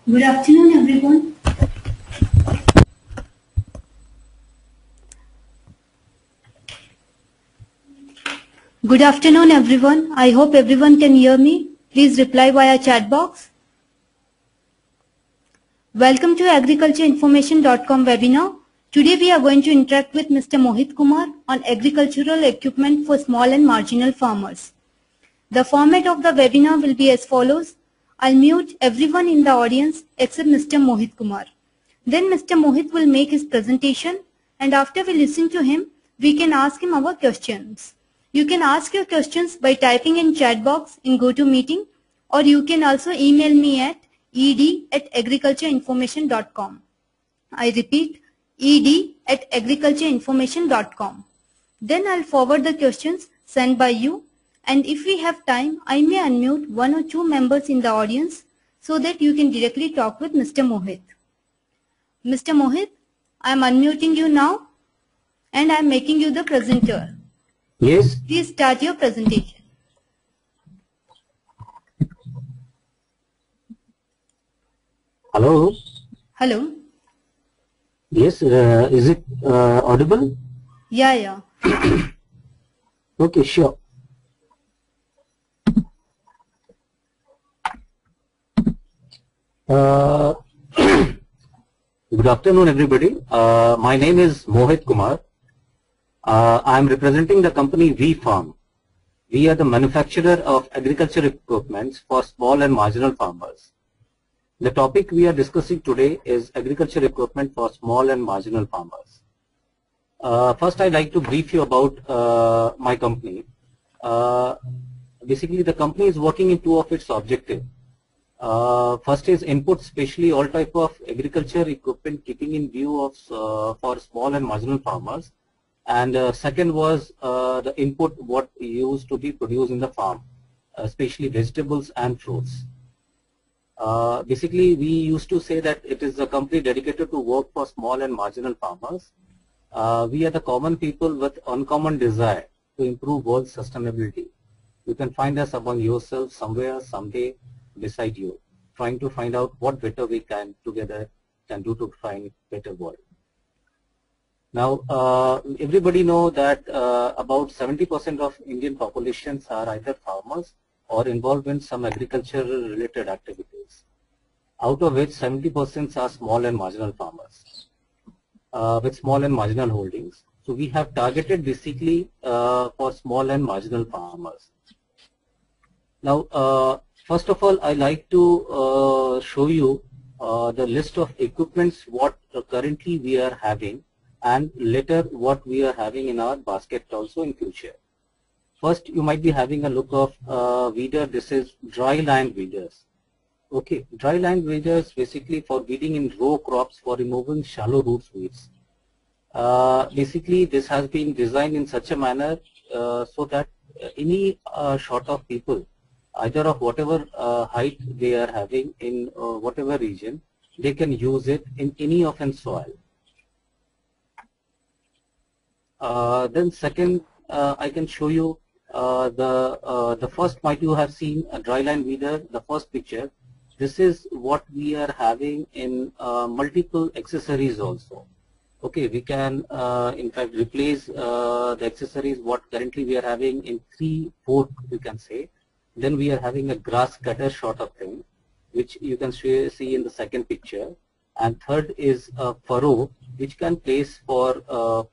Good afternoon, everyone. Good afternoon, everyone. I hope everyone can hear me. Please reply via chat box. Welcome to agricultureinformation.com webinar. Today we are going to interact with Mr. Mohit Kumar on agricultural equipment for small and marginal farmers. The format of the webinar will be as follows. I'll mute everyone in the audience except Mr. Mohit Kumar. Then Mr. Mohit will make his presentation, and after we listen to him, we can ask him our questions. You can ask your questions by typing in chat box in GoToMeeting, or you can also email me at ed@agricultureinformation.com. I repeat, ed@agricultureinformation.com. Then I'll forward the questions sent by you, and if we have time, I may unmute one or two members in the audience so that you can directly talk with Mr. Mohit. Mr. Mohit, I am unmuting you now and I am making you the presenter. Yes. Please start your presentation. Hello. Hello. Yes, is it audible? Yeah. Okay, sure. Good afternoon, everybody. My name is Mohit Kumar. I am representing the company V Farm. We are the manufacturer of agriculture equipment for small and marginal farmers. The topic we are discussing today is agriculture equipment for small and marginal farmers. First, I'd like to brief you about my company. Basically, the company is working in two of its objectives. First is input, especially all type of agriculture equipment keeping in view of for small and marginal farmers. And second was the input what used to be produced in the farm, especially vegetables and fruits. Basically, we used to say that it is a company dedicated to work for small and marginal farmers. We are the common people with uncommon desire to improve world sustainability. You can find us among yourself somewhere, someday, beside you, trying to find out what better we can together can do to find better world. Now, everybody know that about 70% of Indian populations are either farmers or involved in some agricultural related activities, out of which 70% are small and marginal farmers with small and marginal holdings. So we have targeted basically for small and marginal farmers. Now, first of all, I like to show you the list of equipments what currently we are having, and later what we are having in our basket also in future. First, you might be having a look of weeder. This is dry land weeders. Okay, dry land weeders basically for weeding in row crops for removing shallow roots weeds. Basically, this has been designed in such a manner so that any sort of people, either of whatever height they are having in whatever region, they can use it in any of an soil. Then second, I can show you the first might you have seen a dry land weeder, the first picture. This is what we are having in multiple accessories also. Okay, we can in fact replace the accessories what currently we are having in 3, 4 you can say. Then we are having a grass cutter sort of thing, which you can see in the second picture. And third is a furrow, which can place for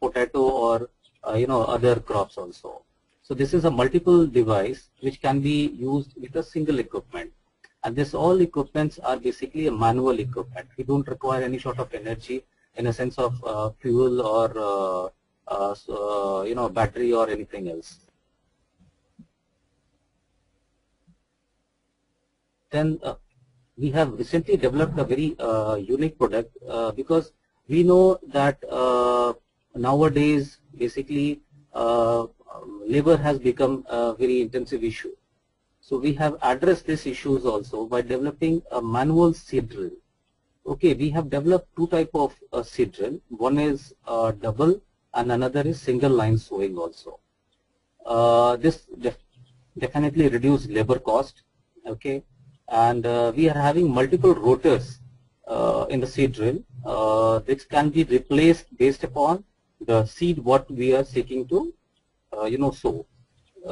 potato or other crops also. So this is a multiple device which can be used with a single equipment. And this all equipments are basically a manual equipment. We don't require any sort of energy in a sense of fuel or battery or anything else. Then we have recently developed a very unique product because we know that nowadays basically labor has become a very intensive issue. So we have addressed these issues also by developing a manual seed drill. Okay, we have developed two types of seed drill. One is double and another is single line sowing also. This definitely reduce labor cost. Okay. And we are having multiple rotors in the seed drill. This can be replaced based upon the seed what we are seeking to sow.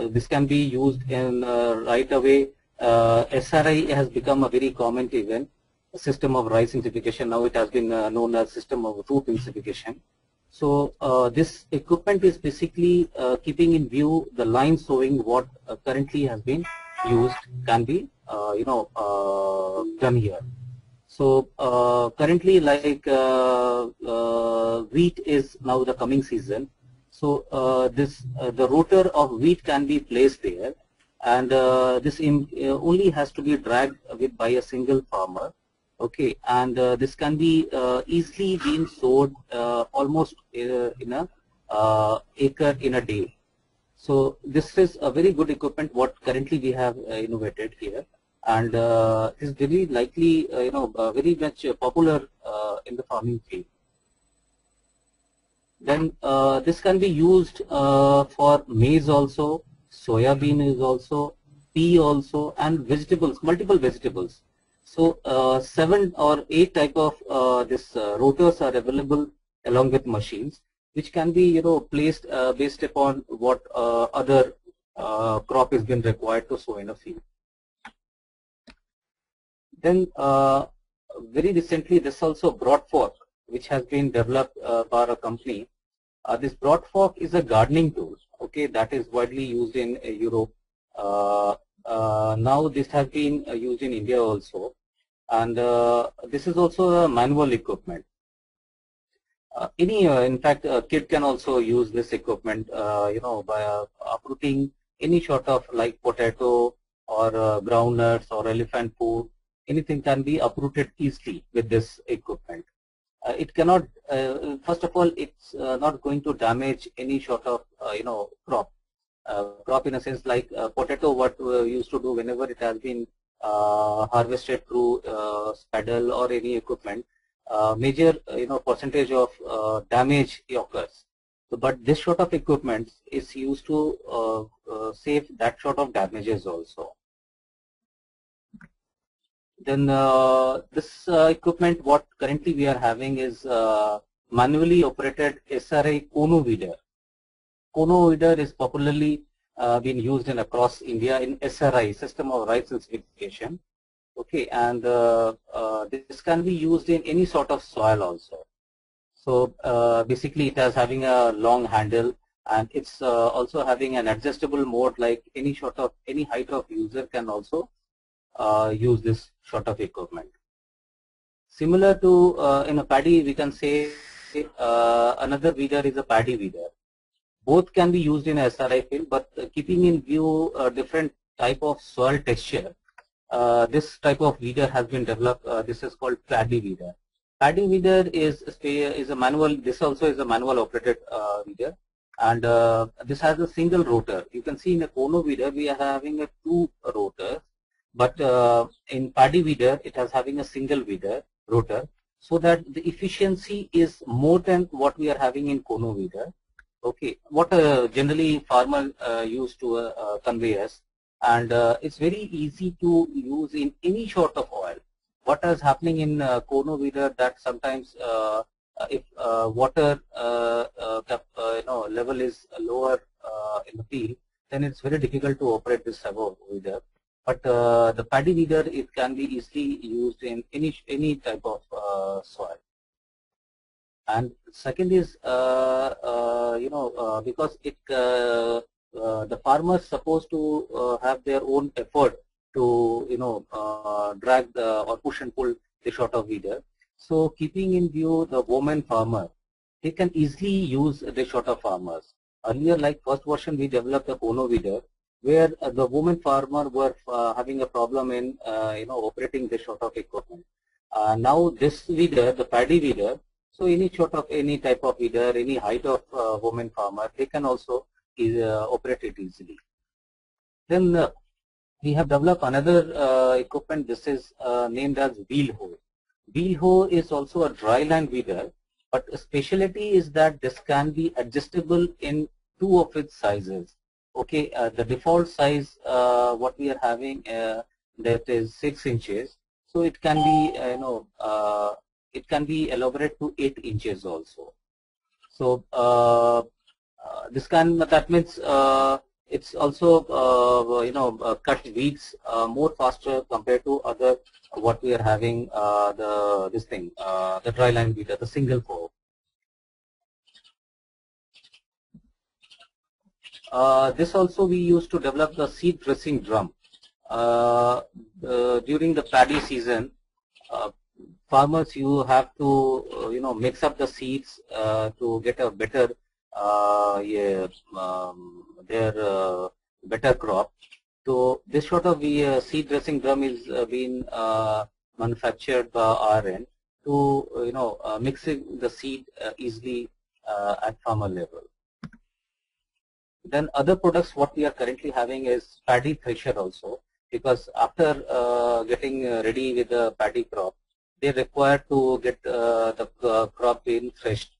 This can be used in right away. SRI has become a very common event, system of rice intensification. Now it has been known as system of root intensification. So this equipment is basically keeping in view the line sowing what currently has been used can be done here. So currently, like wheat is now the coming season. So the rotor of wheat can be placed there, and this only has to be dragged with by a single farmer. Okay, and this can be easily being sowed almost in a acre in a day. So this is a very good equipment what currently we have innovated here, and is very likely very much popular in the farming field. Then this can be used for maize also, soya bean is also, pea also, and vegetables, multiple vegetables. So 7 or 8 type of this rotors are available along with machines, which can be placed based upon what other crop is been required to sow in a field. Then very recently, this also broad fork, which has been developed by a company. This broad fork is a gardening tool. Okay, that is widely used in Europe. Now this has been used in India also, and this is also a manual equipment. In fact, a kid can also use this equipment, by uprooting any sort of like potato or groundnuts or elephant food. Anything can be uprooted easily with this equipment. It cannot, first of all, it's not going to damage any sort of, crop. Crop in a sense like potato, what we used to do whenever it has been harvested through spindle or any equipment, major, percentage of damage occurs. So, but this sort of equipment is used to save that sort of damages also. Then this equipment what currently we are having is manually operated SRI Kono weeder. Kono weeder is popularly being used in across India in SRI, system of rice intensification. Okay, and this can be used in any sort of soil also. So basically it is having a long handle, and it's also having an adjustable mode, like any height of user can also use this sort of equipment. Similar to in a paddy, we can say another weeder is a paddy weeder. Both can be used in SRI field, but keeping in view a different type of soil texture, this type of weeder has been developed. This is called paddy weeder. Paddy weeder is a manual. This also is a manual operated weeder, and this has a single rotor. You can see in a Kono weeder we are having a 2 rotors. But in paddy weeder, it is having a single weeder rotor, so that the efficiency is more than what we are having in Kono weeder. Okay, what generally farmer used to convey us, and it's very easy to use in any sort of oil. What is happening in Kono weeder, that sometimes if water level is lower in the field, then it's very difficult to operate this type of weeder. But the paddy weeder, it can be easily used in any type of soil. And second is, because it the farmers supposed to have their own effort to drag or push and pull the sort of weeder. So keeping in view the woman farmer, they can easily use the sort of farmers. Earlier, like first version, we developed a Kono weeder, where the women farmer were having a problem in operating this sort of equipment. Now this weeder, the paddy weeder, so any type of weeder, any height of women farmer, they can also operate it easily. Then we have developed another equipment. This is named as wheel hoe. Wheel hoe is also a dry land weeder, but a specialty is that this can be adjustable in 2 of its sizes. Okay, the default size what we are having that is 6 inches. So it can be, it can be elaborate to 8 inches also. So that means it's also cut weeds more faster compared to other what we are having the dry line weeder, the single core. This also we used to develop the seed dressing drum. During the paddy season, farmers, you have to mix up the seeds to get a better better crop. So this sort of seed dressing drum is being manufactured by our end to mixing the seed easily at farmer level. Then other products what we are currently having is paddy thresher also, because after getting ready with the paddy crop, they require to get the crop being threshed.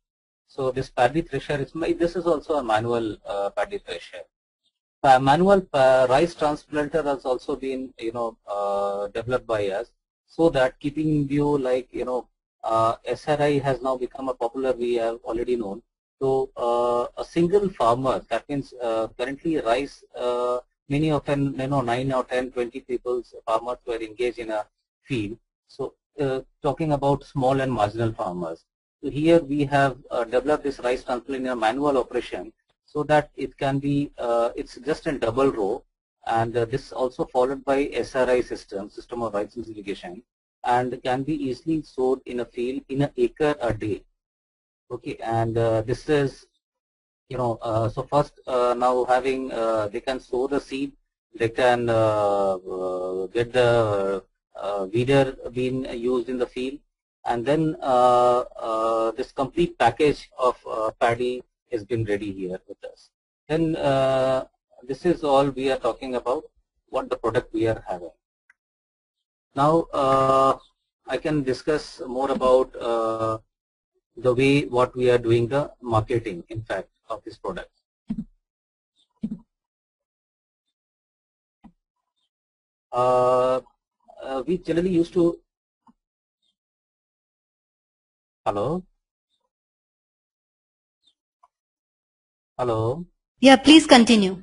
So this paddy thresher this is also a manual paddy thresher. Manual rice transplanter has also been developed by us, so that keeping in view like SRI has now become a popular, we have already known. So a single farmer, that means currently rice, many often 9 or 10, 20 farmers were engaged in a field. So talking about small and marginal farmers. So here we have developed this rice transplant in a manual operation, so that it can be, it's just a double row, and this also followed by SRI system of rice irrigation, and can be easily sowed in a field in an acre a day. Okay, and this is, so first now having, they can sow the seed, they can get the weeder being used in the field, and then this complete package of paddy has been ready here with us. Then this is all we are talking about, what the product we are having. Now I can discuss more about the way what we are doing the marketing, in fact, of this product. We generally used to, hello? Hello? Yeah, please continue.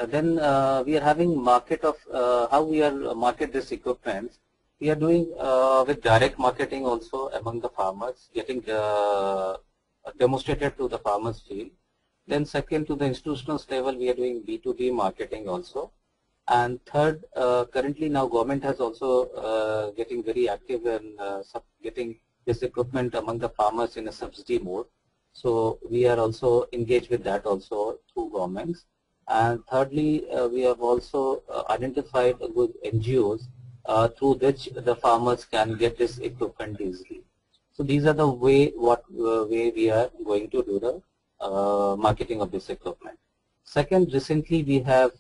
Then we are having market of how we are market this equipment. We are doing with direct marketing also among the farmers, getting demonstrated to the farmers field. Then second, to the institutional level, we are doing B2B marketing also. And third, currently now government has also getting very active in getting this equipment among the farmers in a subsidy mode. So we are also engaged with that also through governments. And thirdly, we have also identified good NGOs through which the farmers can get this equipment easily. So these are the way we are going to do the marketing of this equipment. Second, recently we have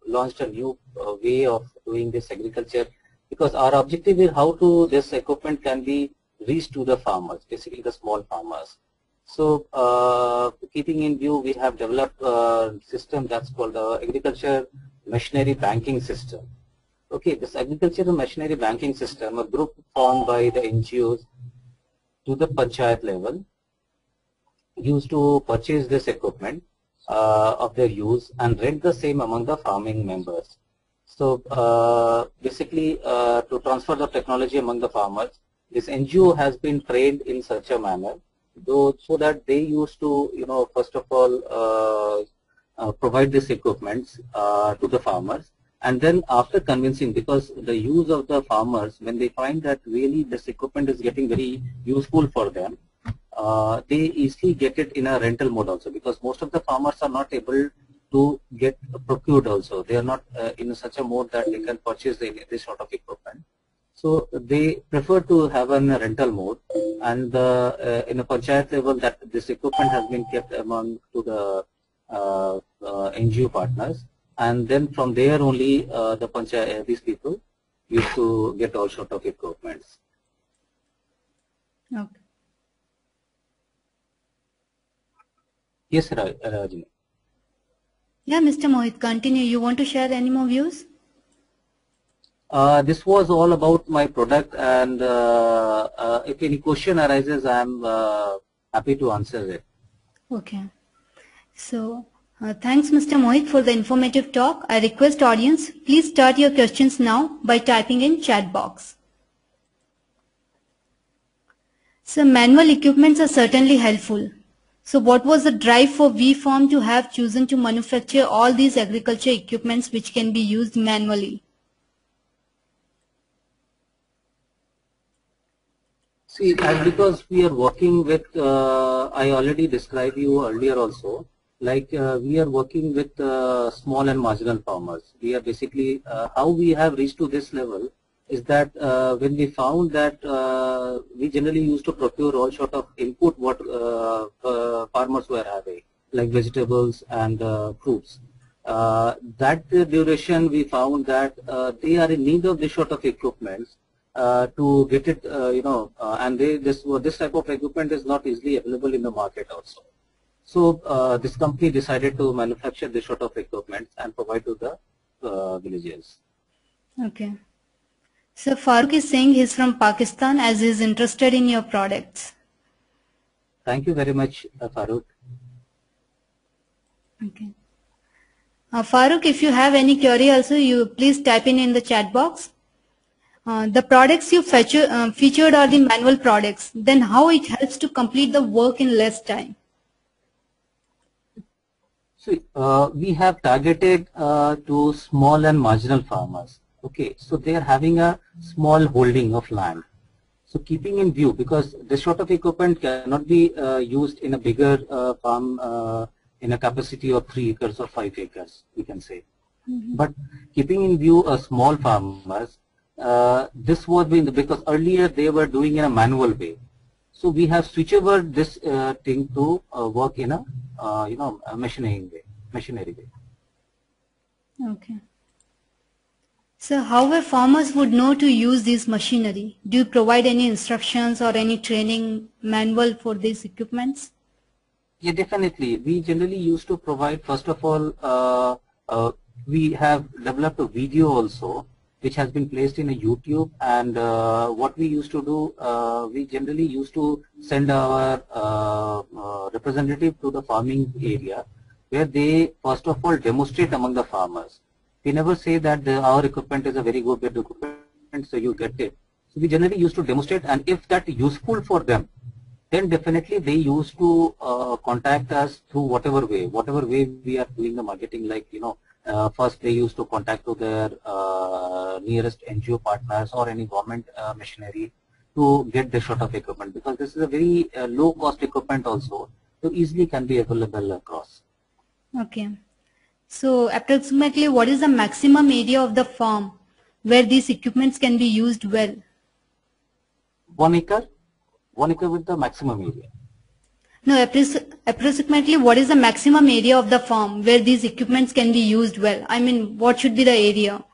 launched a new way of doing this agriculture, because our objective is how to this equipment can be reached to the farmers, basically the small farmers. So keeping in view, we have developed a system that's called the agriculture machinery banking system. Okay, this agricultural machinery banking system, a group formed by the NGOs to the panchayat level, used to purchase this equipment of their use and rent the same among the farming members. So basically to transfer the technology among the farmers, this NGO has been trained in such a manner so that they used to, first of all provide this equipment to the farmers, and then after convincing, because the use of the farmers, when they find that really this equipment is getting very useful for them, they easily get it in a rental mode also, because most of the farmers are not able to get procured also. They are not in such a mode that they can purchase this sort of equipment. So they prefer to have a rental mode, and in a panchayat level, that this equipment has been kept among to the NGO partners, and then from there only the panchayat, these people used to get all sort of equipments. Okay. Yes, Rajini. Yeah, Mr. Mohit, continue. You want to share any more views? This was all about my product, and if any question arises, I'm happy to answer it. Okay. So, thanks Mr. Mohit for the informative talk. I request audience, please start your questions now by typing in chat box. So, manual equipments are certainly helpful. So, what was the drive for V-Farm to have chosen to manufacture all these agriculture equipments which can be used manually? See, as because we are working with, I already described you earlier also, like we are working with small and marginal farmers. We are basically, how we have reached to this level is that when we found that we generally used to procure all sort of input what farmers were having, like vegetables and fruits. That duration we found that they are in need of this sort of equipment to get it, and this type of equipment is not easily available in the market also. So this company decided to manufacture this sort of equipment and provide to the villagers. Okay. So Farooq is saying he's from Pakistan as he's interested in your products. Thank you very much, Farooq. Okay. Farooq, if you have any query also, you please type in the chat box. The products you featured are the manual products. Then how it helps to complete the work in less time? So we have targeted to small and marginal farmers. Okay, so they are having a small holding of land. So keeping in view, because this sort of equipment cannot be used in a bigger farm in a capacity of 3 acres or 5 acres, we can say. But keeping in view a small farmers, this was because earlier they were doing in a manual way. So we have switched over this thing to work in a a machinery way. Okay. So how a farmers would know to use this machinery? Do you provide any instructions or any training manual for these equipments? Yeah, definitely. We generally used to provide, first of all, we have developed a video also which has been placed in a YouTube, and what we used to do, we generally used to send our representative to the farming area where they first of all demonstrate among the farmers. We never say that our equipment is a very good equipment, so you get it. So we generally used to demonstrate, and if that useful for them, then definitely they used to contact us through whatever way we are doing the marketing. Like first they used to contact to their nearest NGO partners or any government machinery to get this sort of equipment, because this is a very low cost equipment also, so easily can be available across. Okay. So approximately what is the maximum area of the farm where these equipments can be used well? 1 acre. 1 acre with the maximum area. No, approximately what is the maximum area of the farm where these equipments can be used well? I mean, what should be the area?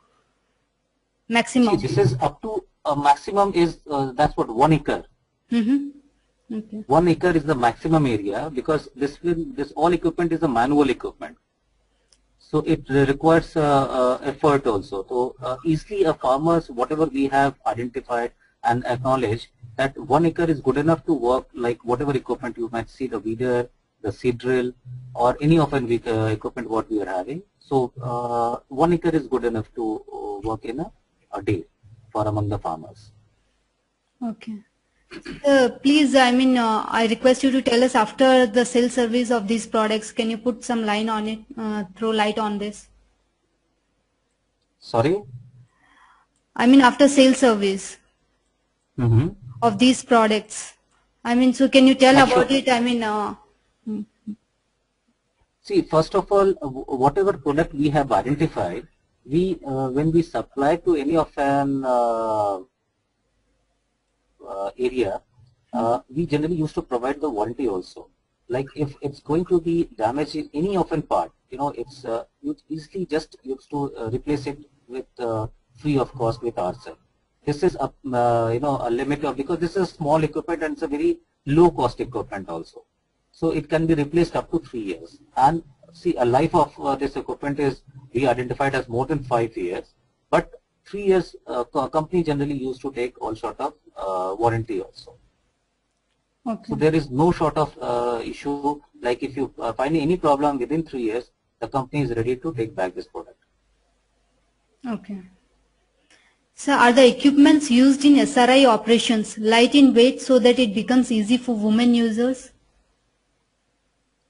Maximum. See, this is up to a maximum is, that's what, 1 acre. Okay. 1 acre is the maximum area, because this all equipment is a manual equipment. So it requires effort also. So easily a farmers, whatever we have identified and acknowledged, that 1 acre is good enough to work, like whatever equipment you might see, the weeder, the seed drill, or any of the equipment what we are having. So 1 acre is good enough to work in a day for among the farmers. Okay. Please, I request you to tell us after the sale service of these products, can you put some line on it, throw light on this? Sorry? I mean, after sale service of these products. I mean, so can you tell about it? I mean, see, first of all, whatever product we have identified, we when we supply to any of an area, we generally used to provide the warranty also. Like if it's going to be damaged in any of an part, it's you easily just used to replace it with free of cost with ourselves. This is a a limit of, because this is small equipment and it's a very low cost equipment also. So it can be replaced up to 3 years. And see, a life of this equipment is we identified as more than 5 years, but 3 years company generally used to take all sort of warranty also. Okay. So there is no sort of issue, like if you find any problem within 3 years, the company is ready to take back this product. Okay. So are the equipments used in SRI operations light in weight so that it becomes easy for women users?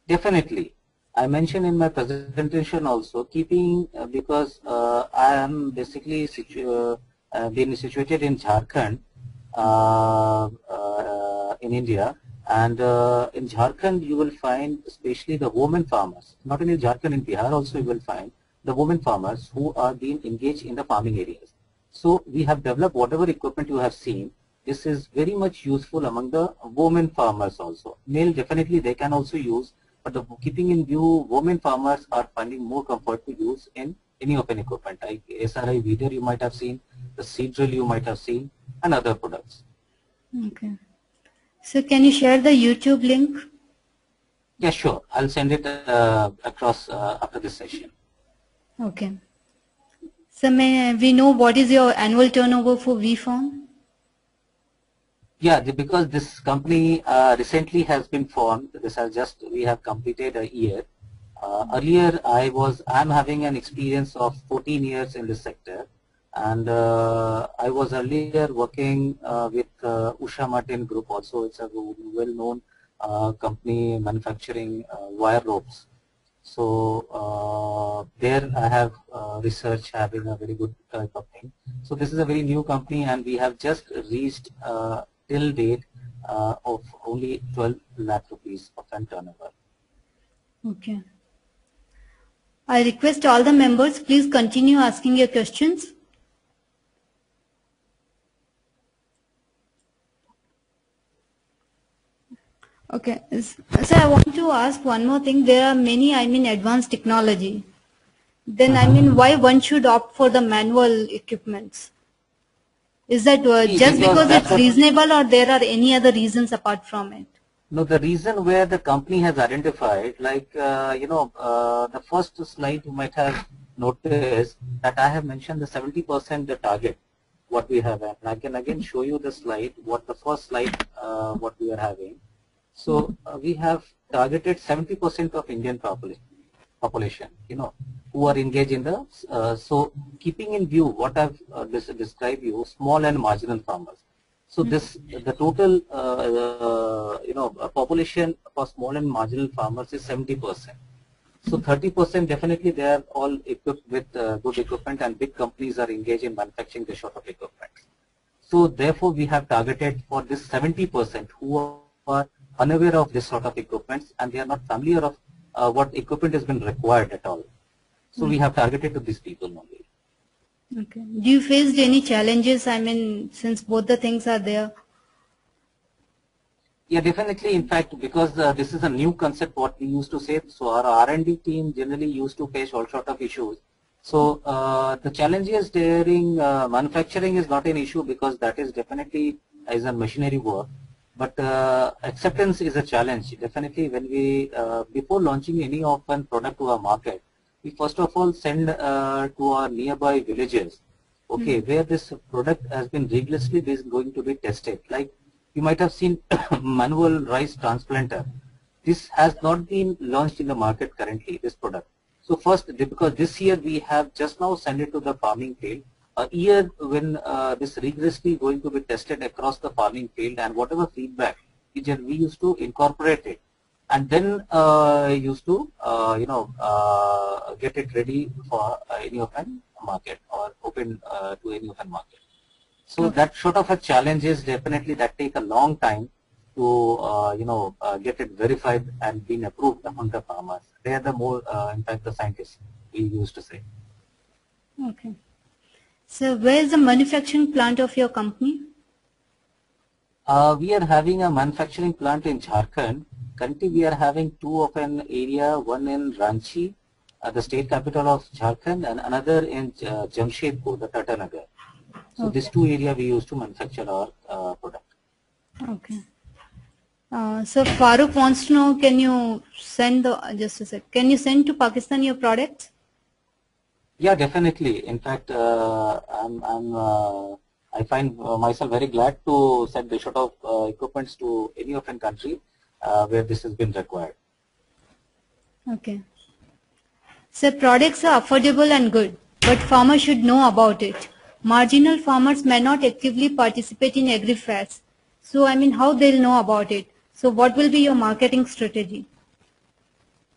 Definitely. I mentioned in my presentation also, keeping because I am basically been situated in Jharkhand, in India, and in Jharkhand you will find especially the women farmers. Not only Jharkhand, in Bihar also you will find the women farmers who are being engaged in the farming areas. So we have developed whatever equipment you have seen. This is very much useful among the women farmers also. Male definitely they can also use, but the keeping in view, women farmers are finding more comfort to use in any open equipment like SRI weeder you might have seen, the seed drill you might have seen, and other products. Okay. So can you share the YouTube link? Yeah, sure. I'll send it across after this session. Okay. So may we know what is your annual turnover for VFarm? Yeah, because this company recently has been formed. This has just, we have completed a year. Earlier I'm having an experience of 14 years in this sector, and I was earlier working with Usha Martin Group also. It's a well-known company manufacturing wire ropes. So there I have research having a very good type of thing. So this is a very new company, and we have just reached till date of only 12 lakh rupees of an turnover. Okay. I request all the members, please continue asking your questions. Okay. So I want to ask one more thing. There are many, advanced technology. Then, why one should opt for the manual equipments? Is that just because it's reasonable, or there are any other reasons apart from it? No, the reason where the company has identified, like, the first slide you might have noticed that I have mentioned the 70% the target, what we have. And I can again show you the slide, what the first slide, what we are having. So we have targeted 70% of Indian population, who are engaged in the, so keeping in view what I've described you, small and marginal farmers. So this, the total, population for small and marginal farmers is 70%. So 30% definitely they are all equipped with good equipment, and big companies are engaged in manufacturing this sort of equipment. So therefore we have targeted for this 70% who are unaware of this sort of equipment, and they are not familiar of what equipment has been required at all. So we have targeted to these people only. Okay. Do you face any challenges? Since both the things are there. Yeah, definitely. In fact, because this is a new concept, what we used to say, so our R&D team generally used to face all sort of issues. So the challenges during manufacturing is not an issue, because that is definitely is a machinery work. But acceptance is a challenge. Definitely, when we before launching any open product to our market, we first of all send to our nearby villages, okay, where this product has been rigorously going to be tested. Like you might have seen manual rice transplanter. This has not been launched in the market currently, this product. So first, because this year we have just now sent it to the farming field, a year when this rigorously going to be tested across the farming field, and whatever feedback we used to incorporate it, and then used to get it ready for any open market or open to any open market. So that sort of a challenge is definitely that take a long time to get it verified and being approved among the farmers. They are the more in fact the scientists, we used to say. Okay. So where is the manufacturing plant of your company? We are having a manufacturing plant in Jharkhand. Currently we are having two of an area, one in Ranchi, the state capital of Jharkhand, and another in Jamshedpur, the Tatanagar. So these two areas we used to manufacture our product. Okay. So Farooq wants to know, can you send just a sec, can you send to Pakistan your products? Yeah, definitely. In fact, I find myself very glad to send this sort of equipments to any open country where this has been required. Okay. So products are affordable and good, but farmers should know about it. Marginal farmers may not actively participate in agri fairs. So I mean, how they'll know about it? So what will be your marketing strategy?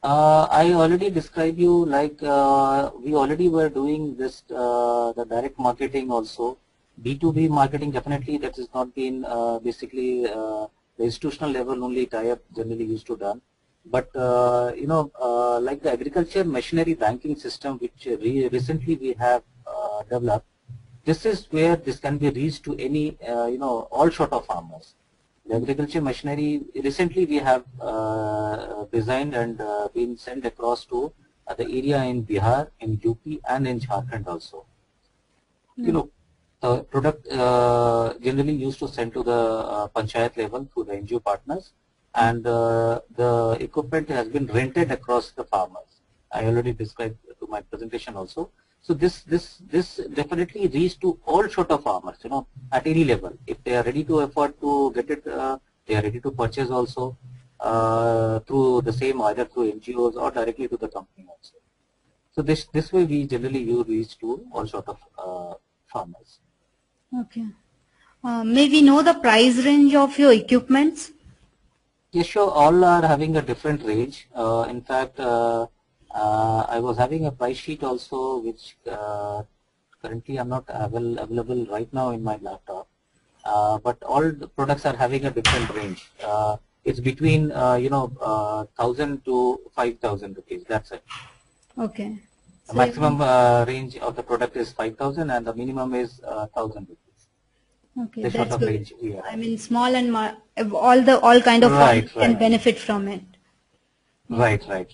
I already described you like we already were doing this the direct marketing also. B2B marketing definitely that has not been basically the institutional level only tie-up generally used to done. But like the agriculture machinery banking system which recently we have developed, this is where this can be reached to any all sort of farmers. The agriculture machinery recently we have designed and been sent across to the area in Bihar, in UP and in Jharkhand also. You know, the product generally used to send to the panchayat level through the NGO partners, and the equipment has been rented across the farmers. I already described to my presentation also. So this definitely reached to all sort of farmers, at any level. If they are ready to afford to get it, they are ready to purchase also through the same, either through NGOs or directly to the company also. So this way we generally reach to all sort of farmers. Okay. May we know the price range of your equipments? Yes, sure. All are having a different range. In fact, I was having a price sheet also, which currently I'm not available right now in my laptop. But all the products are having a different range. It's between 1,000 to 5,000 rupees. That's it. Okay. The maximum range of the product is 5,000 and the minimum is 1,000 rupees. Okay, This that's sort of good. range. Yeah. I mean, small and all kind of farmers can benefit from it. Right. Right.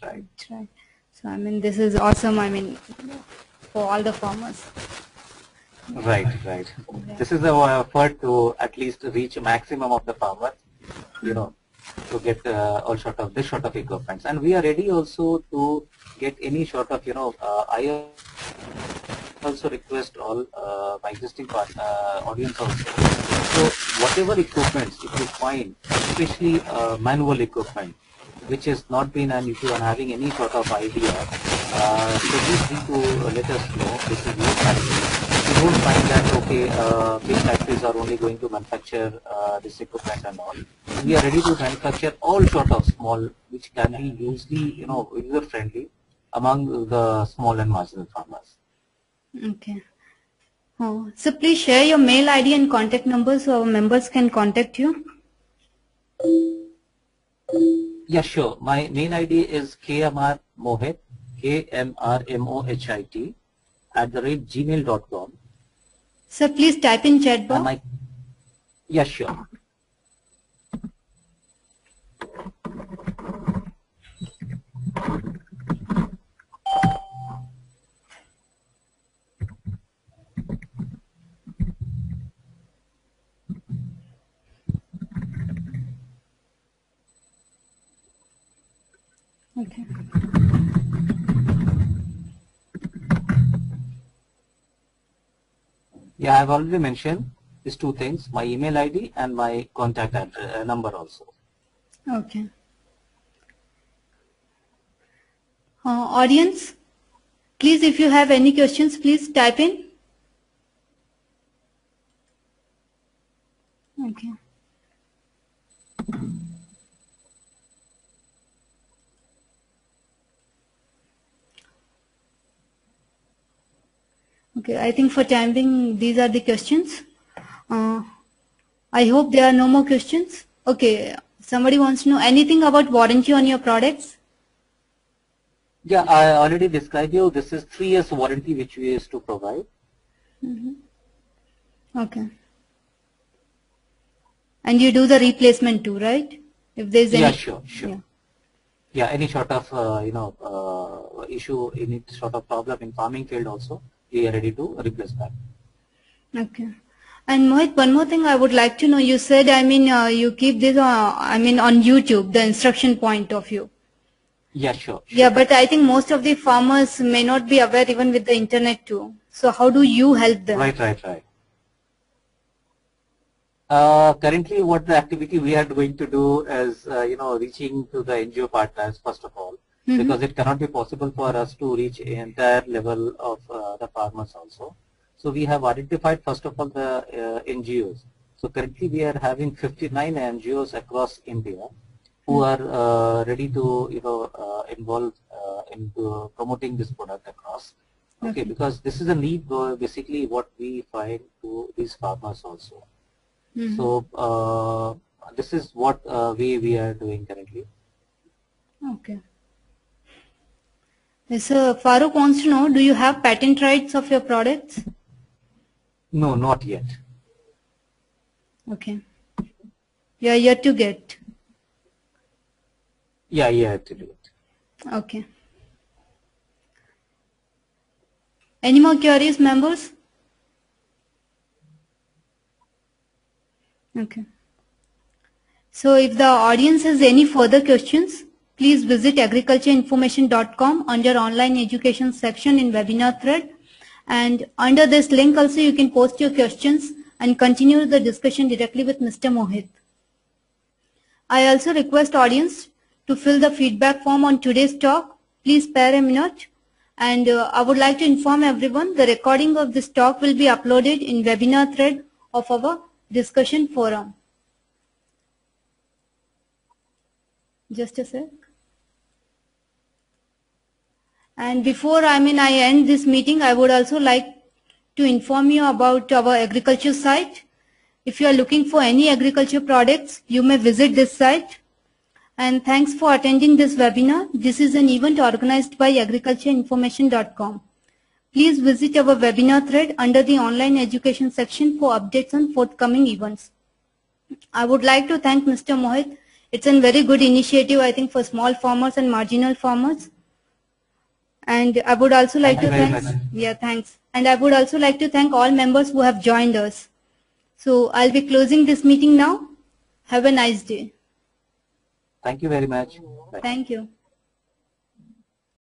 So I mean, this is awesome. I mean, for all the farmers. Right. This is our effort to at least reach a maximum of the farmers, to get all sort of this sort of equipments. And we are ready also to get any sort of, I also request all my existing audience also. So whatever equipments, if you find, especially manual equipment, which has not been, and if you are having any sort of idea, so please free to let us know. This is your factory. You don't find that, okay, big factories are only going to manufacture this equipment and all. We are ready to manufacture all sort of small, which can be user friendly among the small and marginal farmers. Okay. So please share your mail ID and contact number so our members can contact you. Yeah, sure. My mail ID is kmrmohit, KMRMOHIT @gmail.com. Sir, please type in chat box. Yeah, sure. Okay. Yeah, I've already mentioned these two things, my email ID and my contact number also. Okay. Audience, please, if you have any questions, please type in. Okay. Okay, I think for time being, these are the questions. I hope there are no more questions. Okay, somebody wants to know anything about warranty on your products? Yeah, I already described you. This is 3 years warranty which we used to provide. Okay. And you do the replacement too, right? If there's any. Yeah, sure. Yeah, any sort of issue, any sort of problem in farming field also, we are ready to replace that. Okay. And Mohit, one more thing I would like to know. You said, you keep this, on YouTube, the instruction point of view. Yeah, sure. Yeah, but I think most of the farmers may not be aware even with the internet too. So how do you help them? Right. Currently, what the activity we are going to do is, reaching to the NGO partners first of all, because it cannot be possible for us to reach entire level of the farmers also. So we have identified first of all the NGOs. So currently we are having 59 NGOs across India who are ready to, involve into promoting this product across. Okay, because this is a need basically what we find to these farmers also. So this is what we are doing currently. Okay. So Farooq wants to know, do you have patent rights of your products? No, not yet. Okay. You are yet to get. Yeah, to do it. Okay. Any more queries, members? Okay. So if the audience has any further questions, please visit agricultureinformation.com under online education section in webinar thread. And under this link also you can post your questions and continue the discussion directly with Mr. Mohit. I also request audience to fill the feedback form on today's talk. Please spare a minute. And I would like to inform everyone the recording of this talk will be uploaded in webinar thread of our discussion forum. Just a sec. And before I end this meeting, I would also like to inform you about our agriculture site. If you are looking for any agriculture products, you may visit this site. And thanks for attending this webinar. This is an event organized by agricultureinformation.com. Please visit our webinar thread under the online education section for updates on forthcoming events. I would like to thank Mr. Mohit. It's a very good initiative, I think, for small farmers and marginal farmers. And I would also like to thanks. And I would also like to thank all members who have joined us. So I'll be closing this meeting now. Have a nice day. Thank you very much. Bye. Thank you.